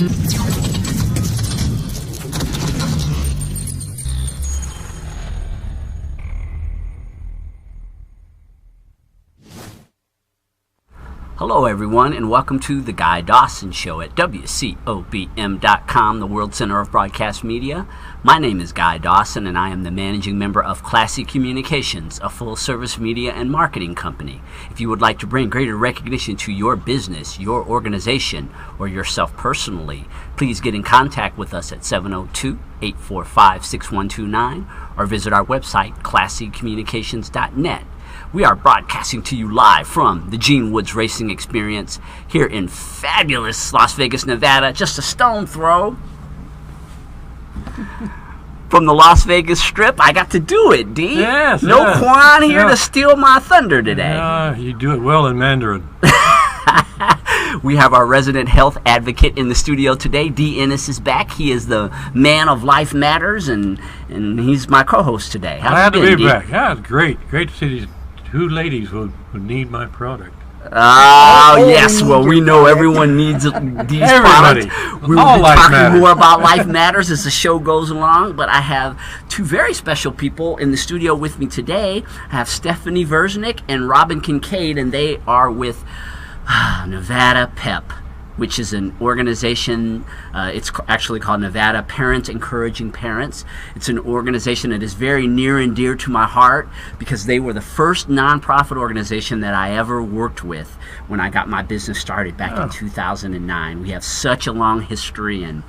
Hello everyone, and welcome to The Guy Dawson Show at WCOBM.com, the World Center of Broadcast Media. My name is Guy Dawson, and I am the managing member of Classy Communications, a full-service media and marketing company. If you would like to bring greater recognition to your business, your organization, or yourself personally, please get in contact with us at 702-845-6129 or visit our website, classycommunications.net. We are broadcasting to you live from the Gene Woods Racing Experience here in fabulous Las Vegas, Nevada, just a stone throw from the Las Vegas Strip. I got to do it, D. Yes. No Quan here to steal my thunder today. You do it well in Mandarin. We have our resident health advocate in the studio today. D. Ennis is back. He is the man of Life Matters, and he's my co-host today. Glad to be back. Yeah, it's great. Great to see these two ladies who need my product. Yes. Well, we know everyone needs these Everybody. products. We will be talking more about Life Matters as the show goes along, but I have two very special people in the studio with me today. I have Stephanie Versnick and Robin Kincaid, and they are with Nevada PEP, which is an organization. It's actually called Nevada Parents Encouraging Parents. It's an organization that is very near and dear to my heart because they were the first nonprofit organization that I ever worked with when I got my business started back in 2009. We have such a long history, and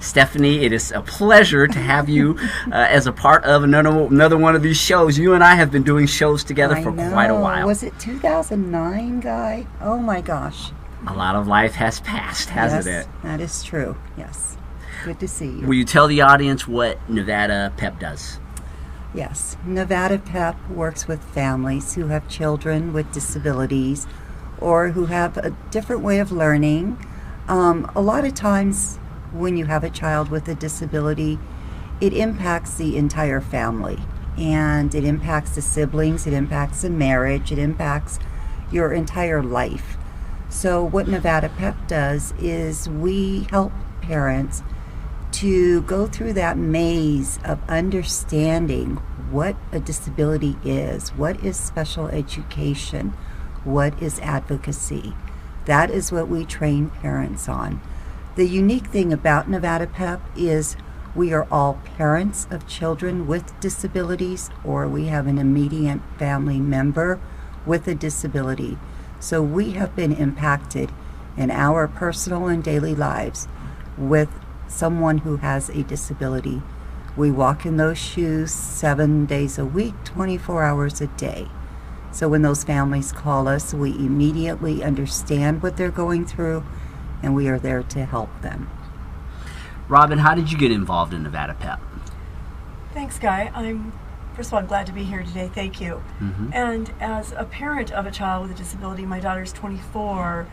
Stephanie, it is a pleasure to have you as a part of another one of these shows. You and I have been doing shows together for quite a while. Was it 2009, Guy? Oh my gosh. A lot of life has passed, hasn't it? That is true. Yes. Good to see you. Will you tell the audience what Nevada PEP does? Yes. Nevada PEP works with families who have children with disabilities or who have a different way of learning. A lot of times when you have a child with a disability, it impacts the entire family. And it impacts the siblings, it impacts the marriage, it impacts your entire life. So what Nevada PEP does is we help parents to go through that maze of understanding what a disability is, what is special education, what is advocacy. That is what we train parents on. The unique thing about Nevada PEP is we are all parents of children with disabilities, or we have an immediate family member with a disability. So we have been impacted in our personal and daily lives with someone who has a disability. We walk in those shoes 7 days a week, 24 hours a day. So when those families call us, we immediately understand what they're going through, and we are there to help them. Robin, how did you get involved in Nevada PEP? Thanks, Guy. First of all, I'm glad to be here today. Thank you. Mm-hmm. And as a parent of a child with a disability, my daughter's 24,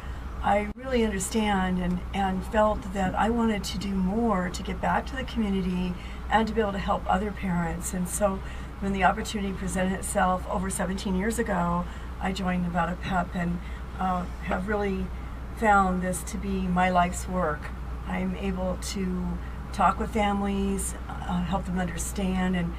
I really understand and felt that I wanted to do more to get back to the community and to be able to help other parents. And so when the opportunity presented itself over 17 years ago, I joined Nevada PEP and have really found this to be my life's work. I'm able to talk with families, help them understand, and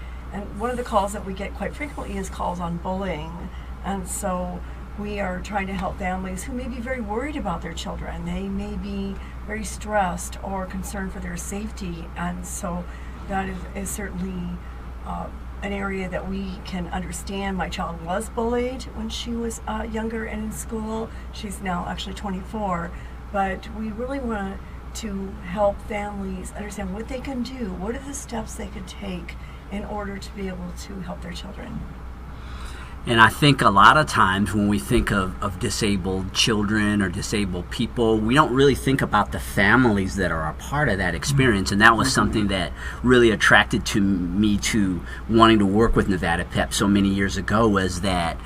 one of the calls that we get quite frequently is calls on bullying. And so we are trying to help families who may be very worried about their children. They may be very stressed or concerned for their safety. And so that is certainly an area that we can understand. My child was bullied when she was younger and in school. She's now actually 24. But we really want to help families understand what they can do. What are the steps they could take in order to be able to help their children. And I think a lot of times when we think of disabled children or disabled people, we don't really think about the families that are a part of that experience. And that was something that really attracted to me to wanting to work with Nevada PEP so many years ago, was that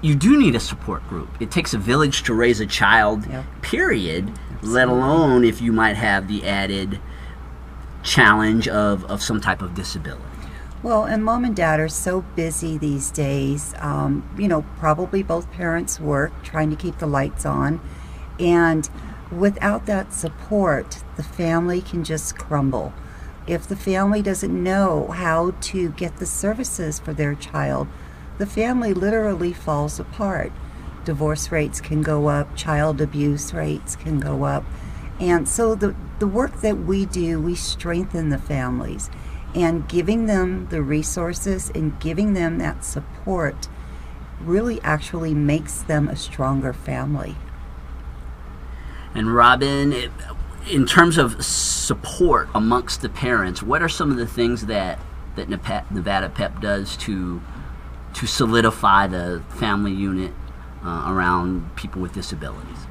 you do need a support group. It takes a village to raise a child, period, let alone if you might have the added challenge of some type of disability. Well, and mom and dad are so busy these days. Probably both parents work, trying to keep the lights on. And without that support, the family can just crumble. If the family doesn't know how to get the services for their child, the family literally falls apart. Divorce rates can go up, child abuse rates can go up. And so the work that we do, we strengthen the families, and giving them the resources and giving them that support really actually makes them a stronger family. And Robin, in terms of support amongst the parents, what are some of the things that Nevada PEP does to solidify the family unit around people with disabilities?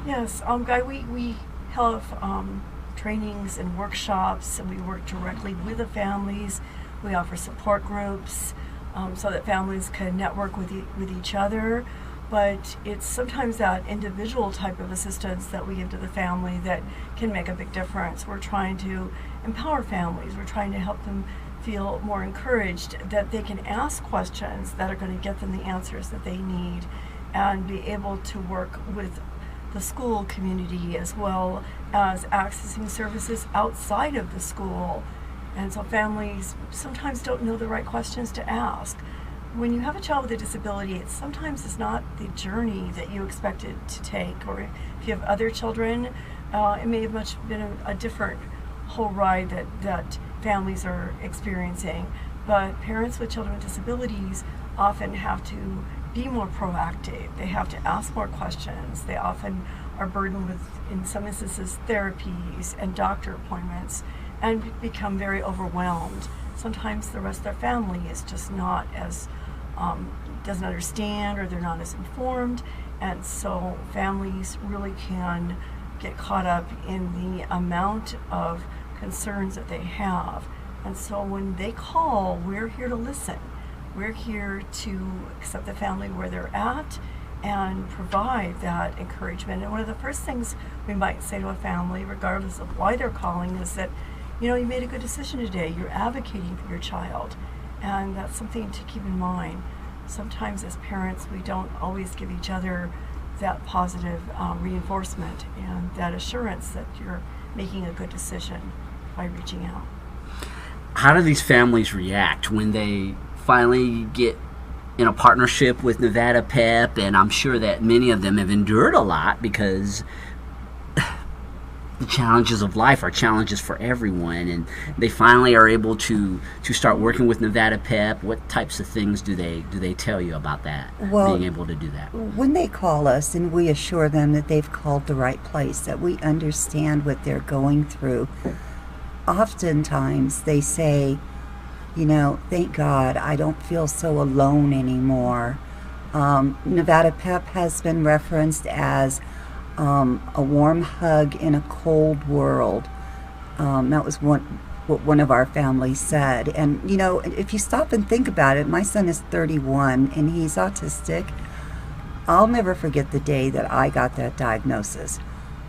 Yes, Guy, we have trainings and workshops, and we work directly with the families. We offer support groups so that families can network with each other. But it's sometimes that individual type of assistance that we give to the family that can make a big difference. We're trying to empower families. We're trying to help them feel more encouraged, that they can ask questions that are going to get them the answers that they need, and be able to work with the school community as well as accessing services outside of the school. And so families sometimes don't know the right questions to ask. When you have a child with a disability, sometimes it's not the journey that you expected to take, or if you have other children, it may have been a different whole ride that families are experiencing. But parents with children with disabilities often have to be more proactive. They have to ask more questions. They often are burdened with, in some instances, therapies and doctor appointments, and become very overwhelmed. Sometimes the rest of their family is just not as doesn't understand, or they're not as informed, and so families really can get caught up in the amount of concerns that they have. And so when they call, we're here to listen. We're here to accept the family where they're at and provide that encouragement. And one of the first things we might say to a family, regardless of why they're calling, is that, you made a good decision today. You're advocating for your child. And that's something to keep in mind. Sometimes as parents, we don't always give each other that positive reinforcement and that assurance that you're making a good decision by reaching out. How do these families react when they finally get in a partnership with Nevada PEP? And I'm sure that many of them have endured a lot, because the challenges of life are challenges for everyone, and they finally are able to start working with Nevada PEP. What types of things do they tell you about that, being able to do that? When they call us and we assure them that they've called the right place, that we understand what they're going through, oftentimes they say, thank God, I don't feel so alone anymore. Nevada PEP has been referenced as a warm hug in a cold world. That was what one of our families said. And, if you stop and think about it, my son is 31 and he's autistic. I'll never forget the day that I got that diagnosis.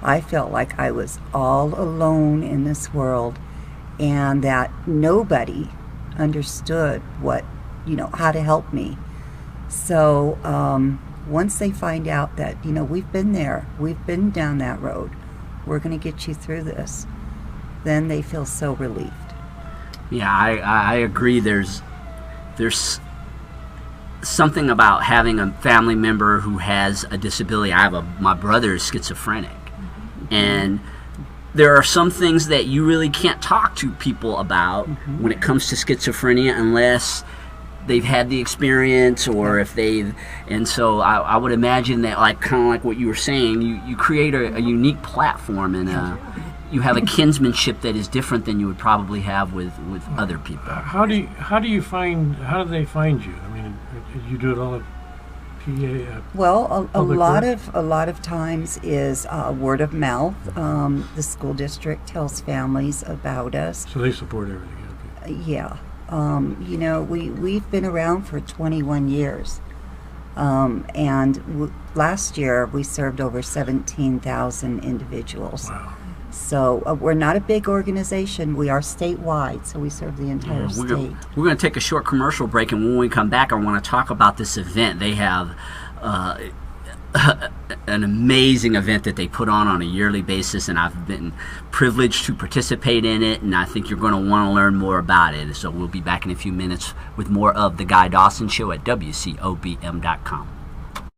I felt like I was all alone in this world, and that nobody understood how to help me. So, once they find out that, we've been there, we've been down that road, we're going to get you through this, then they feel so relieved. Yeah, I agree. There's something about having a family member who has a disability. My brother is schizophrenic, and there are some things that you really can't talk to people about when it comes to schizophrenia unless they've had the experience, or if they've, and so I would imagine that, kind of like what you were saying, you create a unique platform, and you have a kinsmanship that is different than you would probably have with other people. How do they find you? I mean, you do it all at PA? Well, a lot of times is word of mouth. The school district tells families about us. So they support everything. Okay. Yeah. We've been around for 21 years. And last year we served over 17,000 individuals. Wow. So we're not a big organization. We are statewide, so we serve the entire state. We're going to take a short commercial break, and when we come back, I want to talk about this event. They have an amazing event that they put on a yearly basis, and I've been privileged to participate in it, and I think you're going to want to learn more about it. So we'll be back in a few minutes with more of The Guy Dawson Show at WCOBM.com.